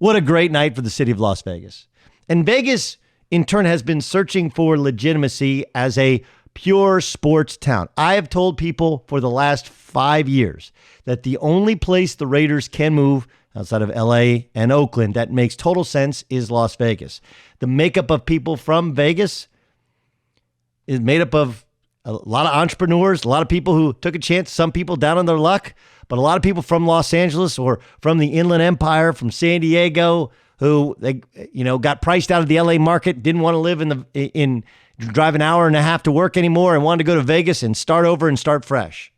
What a great night for the city of Las Vegas. And Vegas, in turn, has been searching for legitimacy as a pure sports town. I have told people for the last 5 years that the only place the Raiders can move outside of LA and Oakland that makes total sense is Las Vegas. The makeup of people from Vegas is made up of a lot of entrepreneurs, a lot of people who took a chance, some people down on their luck, but a lot of people from Los Angeles or from the Inland Empire, from San Diego, who got priced out of the LA market, didn't want to live in drive an hour and a half to work anymore and wanted to go to Vegas and start over and start fresh.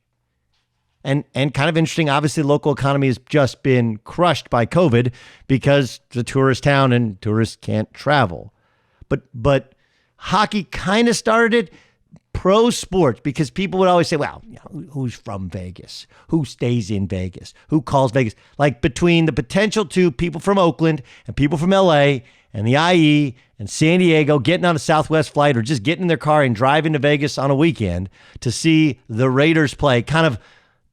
And kind of interesting, obviously, the local economy has just been crushed by COVID because it's a tourist town and tourists can't travel. But hockey kind of started it. Pro sports, because people would always say, well, who's from Vegas? Who stays in Vegas? Who calls Vegas? Like between the potential to people from Oakland and people from LA and the IE and San Diego getting on a Southwest flight or just getting in their car and driving to Vegas on a weekend to see the Raiders play, kind of,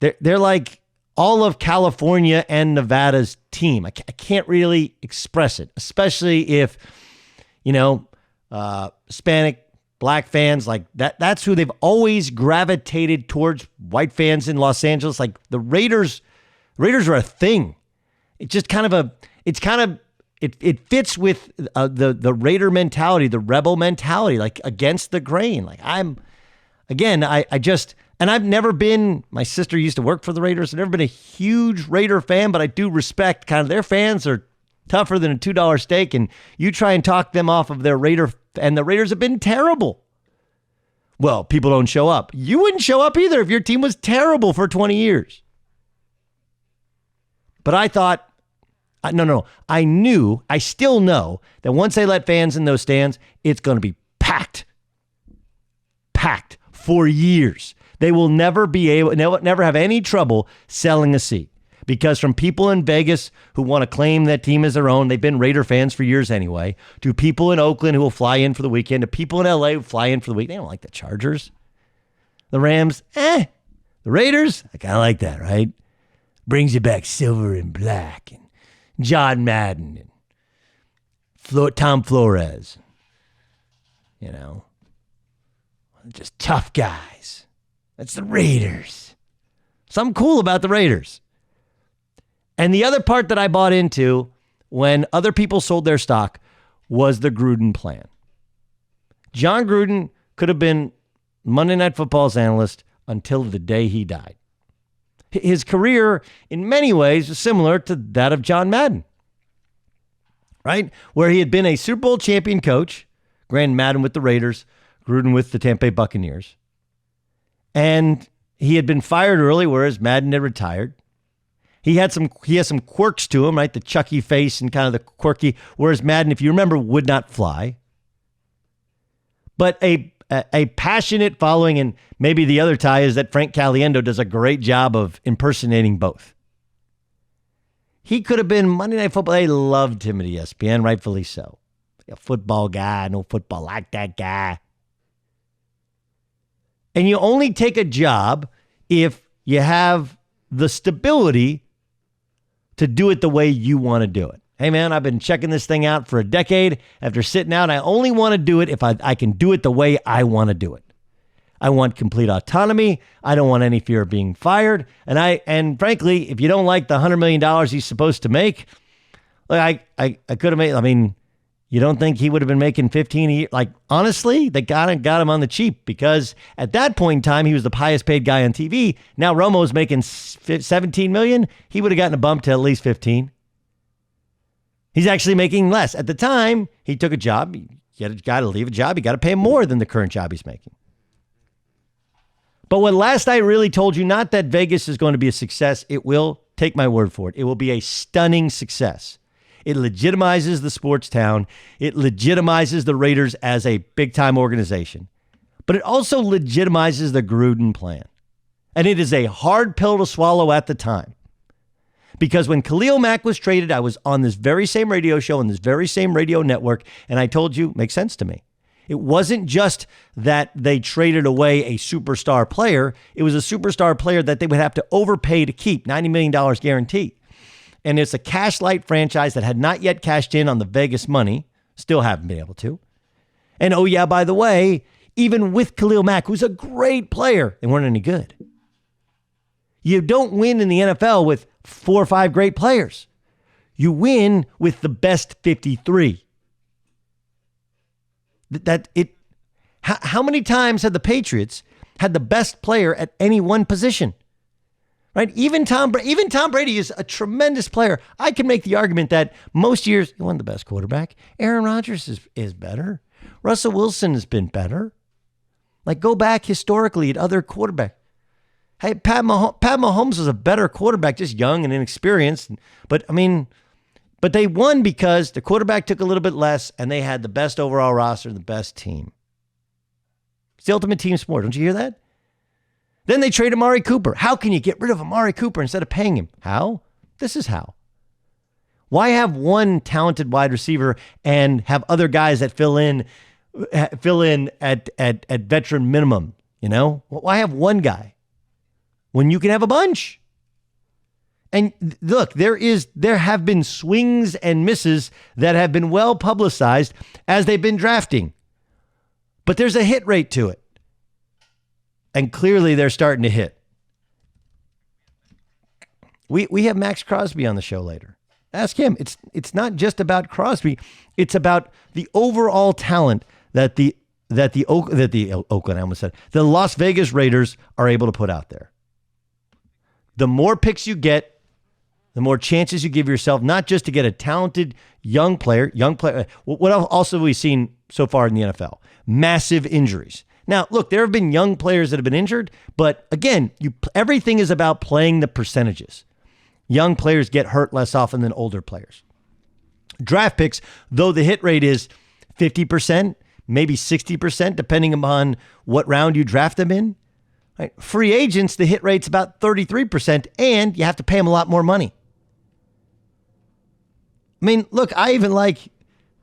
they're like all of California and Nevada's team. I can't really express it, especially if, Hispanic, Black fans, like that's who they've always gravitated towards. White fans in Los Angeles, like the Raiders are a thing. It's just it fits with the Raider mentality, the rebel mentality, like against the grain. Like I've never been, my sister used to work for the Raiders. I've never been a huge Raider fan, but I do respect kind of their fans are tougher than a $2 steak. And you try and talk them off of their Raider, and the Raiders have been terrible. Well, people don't show up. You wouldn't show up either if your team was terrible for 20 years. But I thought, no. I still know that once they let fans in those stands, it's going to be packed for years. They will never never have any trouble selling a seat. Because from people in Vegas who want to claim that team as their own, they've been Raider fans for years anyway, to people in Oakland who will fly in for the weekend, to people in LA who fly in for the week. They don't like the Chargers. The Rams, The Raiders, I kind of like that, right? Brings you back silver and black, and John Madden, and Tom Flores. Just tough guys. That's the Raiders. Something cool about the Raiders. And the other part that I bought into when other people sold their stock was the Gruden plan. Jon Gruden could have been Monday Night Football's analyst until the day he died. His career, in many ways, is similar to that of John Madden, right? Where he had been a Super Bowl champion coach, Grand Madden with the Raiders, Gruden with the Tampa Bay Buccaneers. And he had been fired early, whereas Madden had retired. He has some quirks to him, right? The Chucky face and kind of the quirky, whereas Madden, if you remember, would not fly. But a passionate following, and maybe the other tie is that Frank Caliendo does a great job of impersonating both. He could have been Monday Night Football. They loved him at ESPN, rightfully so. A football guy, no football like that guy. And you only take a job if you have the stability to do it the way you want to do it. Hey, man, I've been checking this thing out for a decade. After sitting out, I only want to do it if I can do it the way I want to do it. I want complete autonomy. I don't want any fear of being fired. And frankly, if you don't like the $100 million he's supposed to make, like I could have made, you don't think he would have been making 15 a year? Like, honestly, they got him on the cheap, because at that point in time, he was the highest paid guy on TV. Now Romo's making $17 million. He would have gotten a bump to at least 15. He's actually making less. At the time, he took a job. You got to leave a job. You got to pay him more than the current job he's making. But what last night really told you, not that Vegas is going to be a success. It will, take my word for it. It will be a stunning success. It legitimizes the sports town. It legitimizes the Raiders as a big-time organization. But it also legitimizes the Gruden plan. And it is a hard pill to swallow at the time. Because when Khalil Mack was traded, I was on this very same radio show, on this very same radio network, and I told you, makes sense to me. It wasn't just that they traded away a superstar player. It was a superstar player that they would have to overpay to keep, $90 million guaranteed. And it's a cash light franchise that had not yet cashed in on the Vegas money. Still haven't been able to. And oh yeah, by the way, even with Khalil Mack, who's a great player, they weren't any good. You don't win in the NFL with 4 or 5 great players. You win with the best 53. How many times have the Patriots had the best player at any one position? Right? Even Tom Brady is a tremendous player. I can make the argument that most years he wasn't the best quarterback. Aaron Rodgers is better. Russell Wilson has been better. Like, go back historically at other quarterbacks. Hey, Pat Mahomes was a better quarterback, just young and inexperienced. But they won because the quarterback took a little bit less and they had the best overall roster and the best team. It's the ultimate team sport. Don't you hear that? Then they trade Amari Cooper. How can you get rid of Amari Cooper instead of paying him? How? This is how. Why have one talented wide receiver and have other guys that fill in at veteran minimum? You know, why have one guy when you can have a bunch? And look, there have been swings and misses that have been well publicized as they've been drafting, but there's a hit rate to it. And clearly they're starting to hit. We have Max Crosby on the show later. Ask him. It's not just about Crosby. It's about the overall talent that the Las Vegas Raiders are able to put out there. The more picks you get, the more chances you give yourself, not just to get a talented young player. What else have we seen so far in the NFL? Massive injuries. Now, look, there have been young players that have been injured, but again, everything is about playing the percentages. Young players get hurt less often than older players. Draft picks, though the hit rate is 50%, maybe 60%, depending upon what round you draft them in. Right? Free agents, the hit rate's about 33%, and you have to pay them a lot more money. I mean, look, I even like,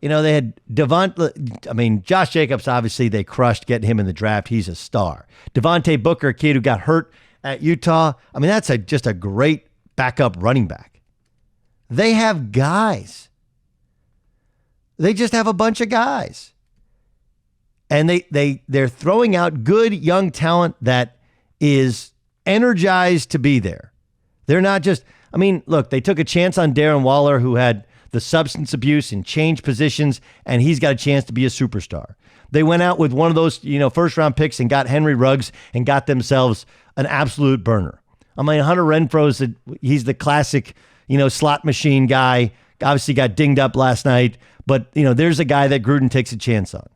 they had Josh Jacobs, obviously they crushed getting him in the draft. He's a star. Devontae Booker, a kid who got hurt at Utah. I mean, that's just a great backup running back. They have guys. They just have a bunch of guys. And they're throwing out good young talent that is energized to be there. They're not just, look, they took a chance on Darren Waller, who had the substance abuse and changed positions, and he's got a chance to be a superstar. They went out with one of those, first round picks and got Henry Ruggs and got themselves an absolute burner. Hunter Renfro's he's the classic, slot machine guy. Obviously got dinged up last night, but there's a guy that Gruden takes a chance on.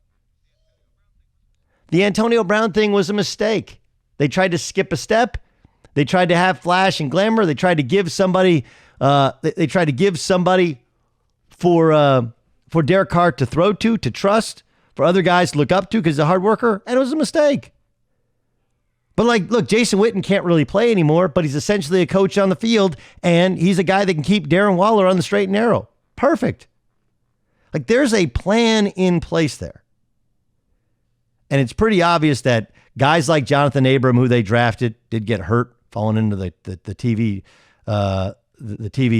The Antonio Brown thing was a mistake. They tried to skip a step. They tried to have flash and glamour. They tried to give somebody. They tried to give somebody for Derek Carr to throw to trust, for other guys to look up to because he's a hard worker, and it was a mistake. But look, Jason Witten can't really play anymore, but he's essentially a coach on the field, and he's a guy that can keep Darren Waller on the straight and narrow. Perfect. There's a plan in place there. And it's pretty obvious that guys like Jonathan Abram, who they drafted, did get hurt falling into the TV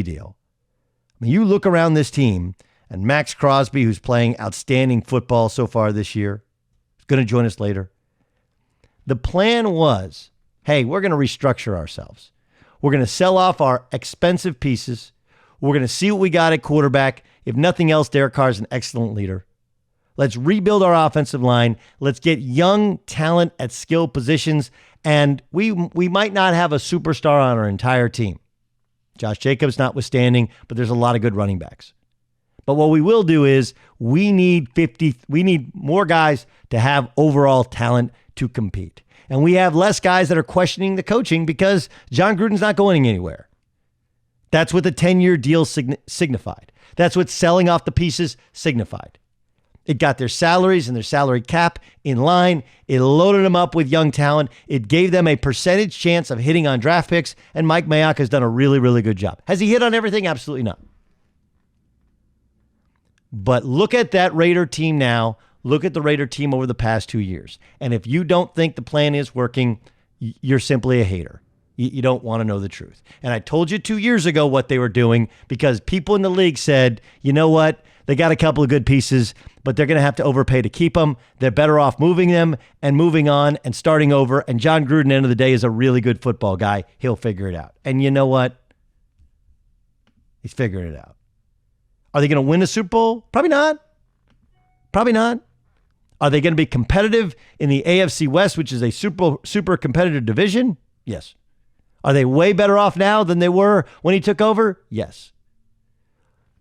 deal. You look around this team, and Max Crosby, who's playing outstanding football so far this year, is going to join us later. The plan was, hey, we're going to restructure ourselves. We're going to sell off our expensive pieces. We're going to see what we got at quarterback. If nothing else, Derek Carr is an excellent leader. Let's rebuild our offensive line. Let's get young talent at skill positions. And we might not have a superstar on our entire team. Josh Jacobs notwithstanding, but there's a lot of good running backs. But what we will do is we need more guys to have overall talent to compete. And we have less guys that are questioning the coaching because Jon Gruden's not going anywhere. That's what the 10-year deal signified. That's what selling off the pieces signified. It got their salaries and their salary cap in line. It loaded them up with young talent. It gave them a percentage chance of hitting on draft picks, and Mike Mayock has done a really, really good job. Has he hit on everything? Absolutely not. But look at that Raider team now. Look at the Raider team over the past 2 years. And if you don't think the plan is working, you're simply a hater. You don't want to know the truth. And I told you 2 years ago what they were doing because people in the league said, you know what? They got a couple of good pieces, but they're going to have to overpay to keep them. They're better off moving them and moving on and starting over. And Jon Gruden, at the end of the day, is a really good football guy. He'll figure it out. And you know what? He's figuring it out. Are they going to win a Super Bowl? Probably not. Probably not. Are they going to be competitive in the AFC West, which is a super competitive division? Yes. Are they way better off now than they were when he took over? Yes.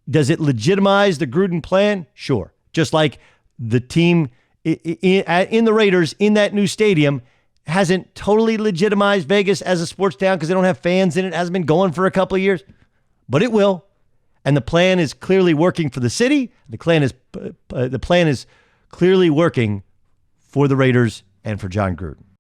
Does it legitimize the Gruden plan? Sure. Just like the team in the Raiders in that new stadium hasn't totally legitimized Vegas as a sports town because they don't have fans in it. It hasn't been going for a couple of years, but it will. And the plan is clearly working for the city. The plan is clearly working for the Raiders and for Jon Gruden.